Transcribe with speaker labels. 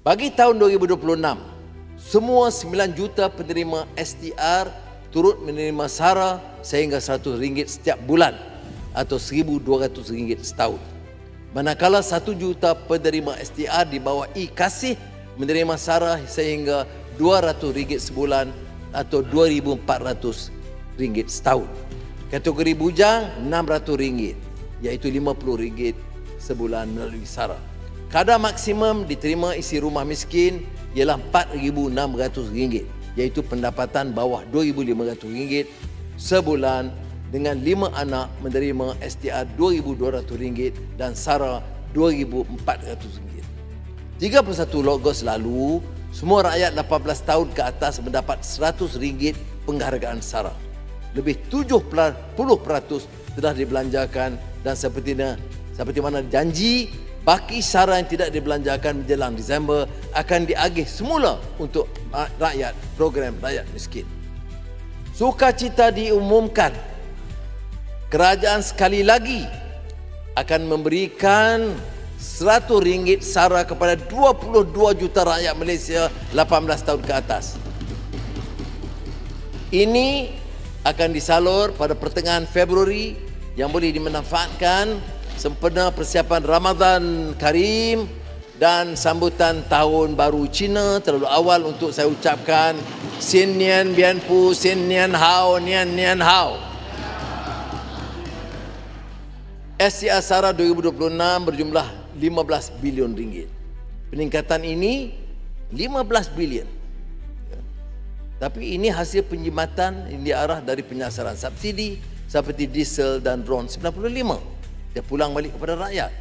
Speaker 1: Bagi tahun 2026, semua 9 juta penerima STR turut menerima SARA sehingga RM100 setiap bulan atau RM1,200 setahun. Manakala 1 juta penerima STR di bawah E-Kasih menerima SARA sehingga RM200 sebulan atau RM2,400 setahun. Kategori bujang RM600 iaitu RM50 sebulan melalui SARA. Kadar maksimum diterima isi rumah miskin ialah RM4,600 iaitu pendapatan bawah RM2,500 sebulan dengan 5 anak menerima STR RM2,200 dan SARA RM2,400. 31 Ogos lalu, semua rakyat 18 tahun ke atas mendapat RM100 penghargaan SARA. Lebih 70% telah dibelanjakan dan seperti mana janji, baki SARA yang tidak dibelanjakan menjelang Disember akan diagih semula untuk rakyat, program rakyat miskin. Sukacita diumumkan, kerajaan sekali lagi akan memberikan RM100 SARA kepada 22 juta rakyat Malaysia 18 tahun ke atas. Ini akan disalur pada pertengahan Februari yang boleh dimanfaatkan sempena persiapan Ramadan Karim dan sambutan Tahun Baru Cina. Terlalu awal untuk saya ucapkan Sin Nian Bian Pu, Sin Nian Hao, Nian Nian Hao. STR SARA 2026 berjumlah RM15 bilion. Peningkatan ini 15 bilion. Tapi ini hasil penjimatan yang diarah dari penyasaran subsidi seperti diesel dan RON 95. Dia pulang balik kepada rakyat.